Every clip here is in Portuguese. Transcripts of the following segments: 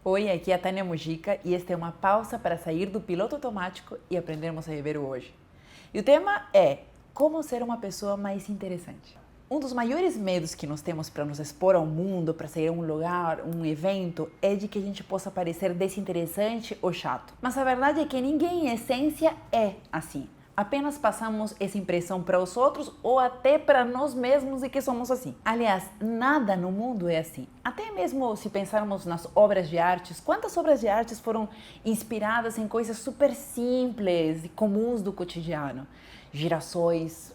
Oi, aqui é a Tânia Mujica e esta é uma pausa para sair do piloto automático e aprendermos a viver o hoje. E o tema é como ser uma pessoa mais interessante. Um dos maiores medos que nós temos para nos expor ao mundo, para sair a um lugar, um evento, é de que a gente possa parecer desinteressante ou chato. Mas a verdade é que ninguém em essência é assim. Apenas passamos essa impressão para os outros ou até para nós mesmos de que somos assim. Aliás, nada no mundo é assim. Até mesmo se pensarmos nas obras de artes, quantas obras de artes foram inspiradas em coisas super simples e comuns do cotidiano? Girassóis,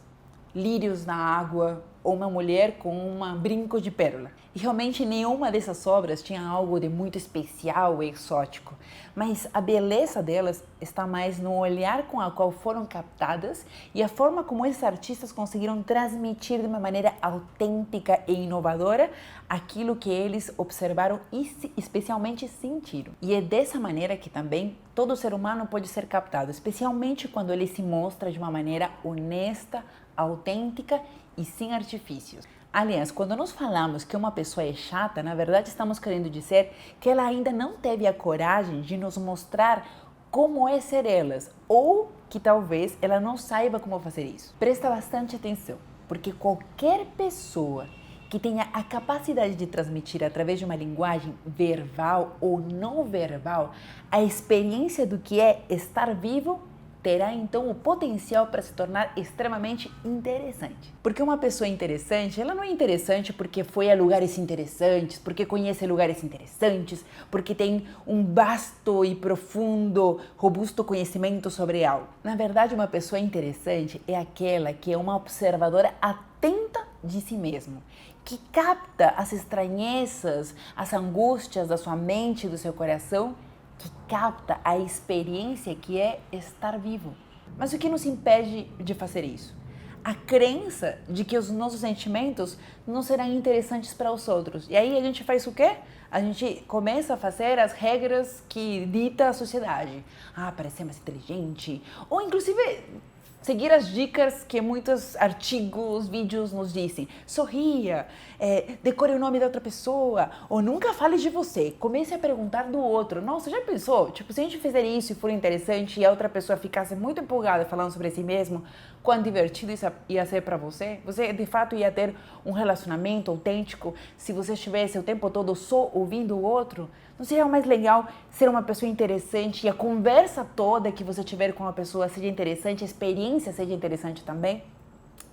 lírios na água ou uma mulher com um brinco de pérola. E realmente nenhuma dessas obras tinha algo de muito especial e exótico, mas a beleza delas está mais no olhar com a qual foram captadas e a forma como esses artistas conseguiram transmitir de uma maneira autêntica e inovadora aquilo que eles observaram e especialmente sentiram. E é dessa maneira que também todo ser humano pode ser captado, especialmente quando ele se mostra de uma maneira honesta, autêntica e sem artifícios. Aliás, quando nós falamos que uma pessoa é chata, na verdade estamos querendo dizer que ela ainda não teve a coragem de nos mostrar como é ser elas, ou que talvez ela não saiba como fazer isso. Presta bastante atenção, porque qualquer pessoa que tenha a capacidade de transmitir através de uma linguagem verbal ou não verbal a experiência do que é estar vivo, terá então o potencial para se tornar extremamente interessante. Porque uma pessoa interessante, ela não é interessante porque foi a lugares interessantes, porque conhece lugares interessantes, porque tem um vasto e profundo, robusto conhecimento sobre algo. Na verdade, uma pessoa interessante é aquela que é uma observadora atenta de si mesmo, que capta as estranhezas, as angústias da sua mente e do seu coração, que capta a experiência que é estar vivo. Mas o que nos impede de fazer isso? A crença de que os nossos sentimentos não serão interessantes para os outros. E aí a gente faz o quê? A gente começa a fazer as regras que dita a sociedade. Parecer mais inteligente. Ou inclusive seguir as dicas que muitos artigos, vídeos nos dizem. Sorria, decore o nome da outra pessoa, ou nunca fale de você. Comece a perguntar do outro. Nossa, já pensou? Tipo, se a gente fizer isso e for interessante e a outra pessoa ficasse muito empolgada falando sobre si mesmo, quão divertido isso ia ser para você? Você, de fato, ia ter um relacionamento autêntico se você estivesse o tempo todo só ouvindo o outro? Não seria mais legal ser uma pessoa interessante e a conversa toda que você tiver com a pessoa seja interessante, a experiência seja interessante também?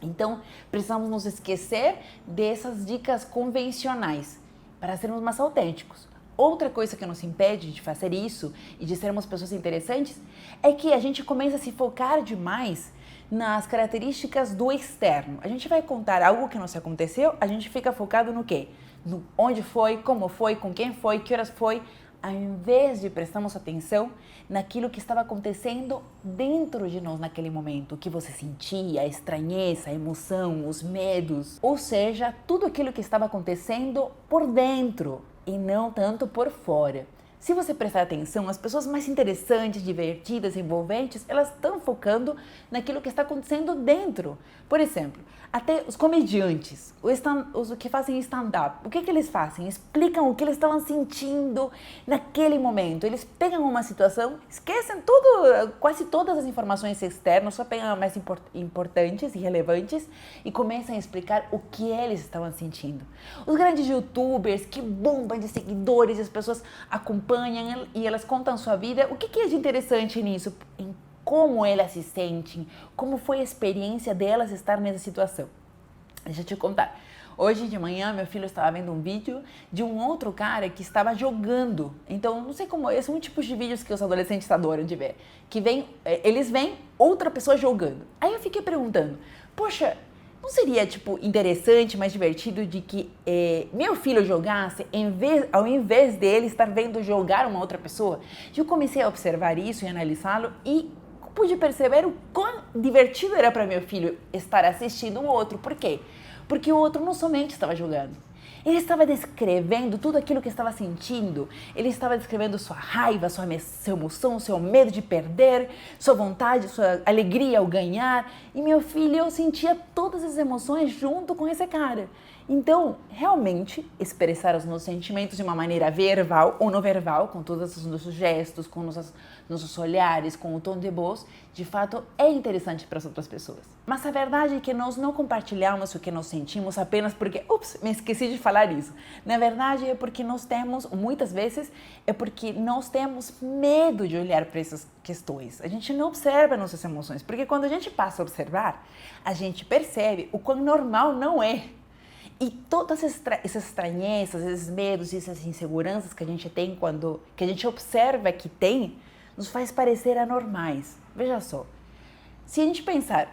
Então, precisamos nos esquecer dessas dicas convencionais para sermos mais autênticos. Outra coisa que nos impede de fazer isso e de sermos pessoas interessantes é que a gente começa a se focar demais nas características do externo. A gente vai contar algo que nos aconteceu, a gente fica focado no quê? No onde foi, como foi, com quem foi, que horas foi, ao invés de prestarmos atenção naquilo que estava acontecendo dentro de nós naquele momento, o que você sentia, a estranheza, a emoção, os medos, ou seja, tudo aquilo que estava acontecendo por dentro e não tanto por fora. Se você prestar atenção, as pessoas mais interessantes, divertidas, envolventes, elas estão focando naquilo que está acontecendo dentro. Por exemplo, até os comediantes, os que fazem stand-up, o que eles fazem? Explicam o que eles estavam sentindo naquele momento. Eles pegam uma situação, esquecem tudo, quase todas as informações externas, só pegam as mais importantes e relevantes e começam a explicar o que eles estavam sentindo. Os grandes youtubers que bombam de seguidores, as pessoas acompanham e elas contam sua vida. O que é de interessante nisso? Em como elas se sentem, como foi a experiência delas estar nessa situação. Deixa eu te contar. Hoje de manhã, meu filho estava vendo um vídeo de um outro cara que estava jogando. Então, não sei como, esses são tipos de vídeos que os adolescentes adoram de ver. Eles veem outra pessoa jogando. Aí eu fiquei perguntando, poxa, não seria, interessante, mais divertido de que meu filho jogasse ao invés dele estar vendo jogar uma outra pessoa? E eu comecei a observar isso e analisá-lo e pude perceber o quão divertido era para meu filho estar assistindo o outro. Por quê? Porque o outro não somente estava jogando. Ele estava descrevendo tudo aquilo que estava sentindo. Ele estava descrevendo sua raiva, sua emoção, seu medo de perder, sua vontade, sua alegria ao ganhar. E meu filho sentia todas as emoções junto com esse cara. Então, realmente, expressar os nossos sentimentos de uma maneira verbal ou não verbal, com todos os nossos gestos, com nossos olhares, com o tom de voz, de fato é interessante para as outras pessoas. Mas a verdade é que nós não compartilhamos o que nós sentimos apenas porque, me esqueci de falar isso. Na verdade é porque nós temos, muitas vezes, é porque nós temos medo de olhar para essas questões. A gente não observa nossas emoções, porque quando a gente passa a observar, a gente percebe o quão normal não é. E todas essas estranhezas, esses medos e essas inseguranças que a gente tem que a gente observa que tem, nos faz parecer anormais. Veja só, se a gente pensar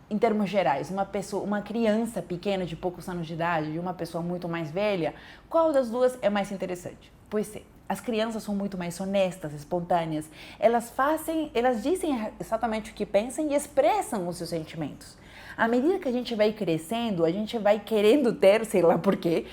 em termos gerais, uma criança pequena de poucos anos de idade e uma pessoa muito mais velha, qual das duas é mais interessante? Pois é, as crianças são muito mais honestas, espontâneas, elas dizem exatamente o que pensam e expressam os seus sentimentos. À medida que a gente vai crescendo, a gente vai querendo ter, sei lá por quê,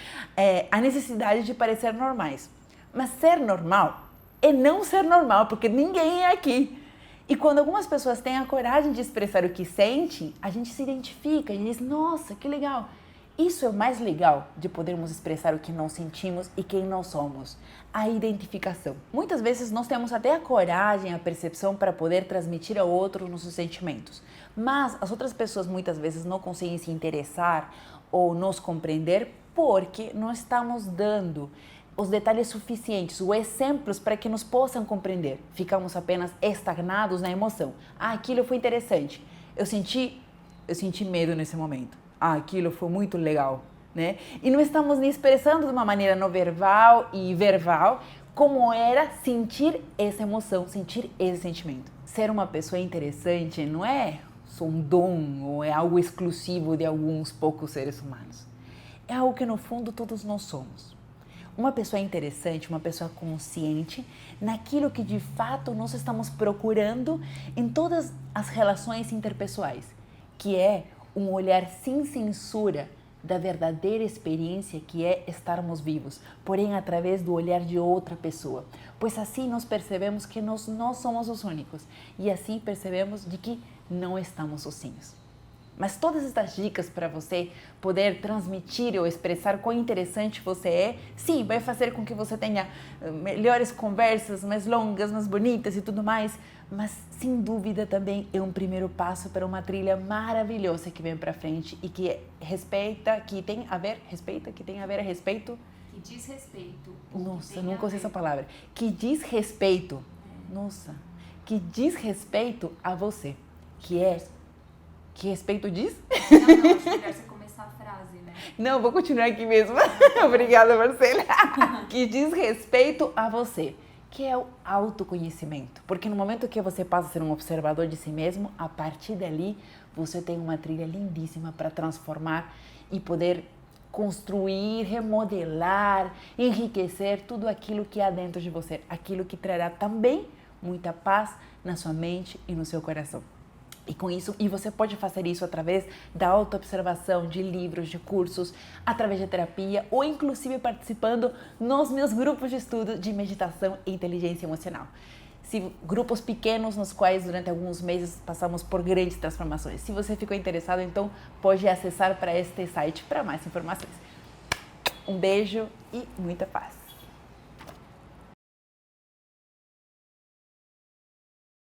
a necessidade de parecer normais. Mas ser normal é não ser normal, porque ninguém é aqui. E quando algumas pessoas têm a coragem de expressar o que sentem, a gente se identifica e diz, nossa, que legal. Isso é o mais legal de podermos expressar o que nós sentimos e quem nós somos, a identificação. Muitas vezes nós temos até a coragem, a percepção para poder transmitir ao outro nossos sentimentos, mas as outras pessoas muitas vezes não conseguem se interessar ou nos compreender porque não estamos dando os detalhes suficientes, os exemplos para que nos possam compreender. Ficamos apenas estagnados na emoção. Aquilo foi interessante. Eu senti medo nesse momento. Aquilo foi muito legal, né? E não estamos nem expressando de uma maneira não verbal e verbal como era sentir essa emoção, sentir esse sentimento. Ser uma pessoa interessante não é só um dom ou é algo exclusivo de alguns poucos seres humanos. É algo que no fundo todos nós somos. Uma pessoa interessante, uma pessoa consciente naquilo que de fato nós estamos procurando em todas as relações interpessoais, que é um olhar sem censura da verdadeira experiência que é estarmos vivos, porém através do olhar de outra pessoa, pois assim nós percebemos que nós não somos os únicos e assim percebemos de que não estamos sozinhos. Mas todas essas dicas para você poder transmitir ou expressar quão interessante você é, sim, vai fazer com que você tenha melhores conversas, mais longas, mais bonitas e tudo mais, mas sem dúvida também é um primeiro passo para uma trilha maravilhosa que vem para frente e que tem a ver a respeito. Que diz respeito. Nossa, nunca usei essa palavra. Que diz respeito. Nossa. Que diz respeito a você. Que respeito diz? Não, acho melhor você começar a frase, né? Não, vou continuar aqui mesmo. Obrigada, Marcela. Que diz respeito a você, que é o autoconhecimento. Porque no momento que você passa a ser um observador de si mesmo, a partir dali você tem uma trilha lindíssima para transformar e poder construir, remodelar, enriquecer tudo aquilo que há dentro de você, aquilo que trará também muita paz na sua mente e no seu coração. E você pode fazer isso através da autoobservação, de livros, de cursos, através de terapia ou inclusive participando nos meus grupos de estudo de meditação e inteligência emocional. Grupos pequenos nos quais durante alguns meses passamos por grandes transformações. Se você ficou interessado, então pode acessar para este site para mais informações. Um beijo e muita paz.